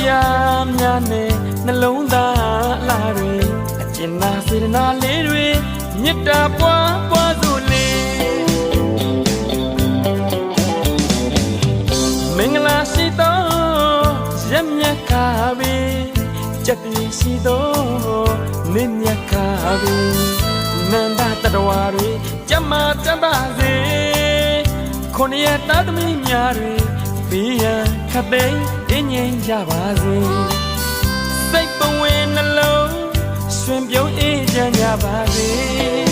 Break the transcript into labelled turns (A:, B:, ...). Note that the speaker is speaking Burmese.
A: ရာများနဲ့နှလုံးသားအလားတွေအကျဉ်းနာစေတနာလေးတွေမေတ္တာပွားပွားစို့လေမင်္ဂလာရှိသောရက်မြတ်ခါပဲကြက်တည်ရှိသောနေမြတ်ခါပဲနန္ဒတတဝါတွေကြမ်းမာကြမ်းပါစေခုနှစ်ရက်သားသမီးများတွေဘေးရန်ခတ်သိမ်းတင်းငြိမ်ကြပါစေစိတ်ပဝင်နှလုံးရှင်ပြုံးအေးချမ်းကြပါစေ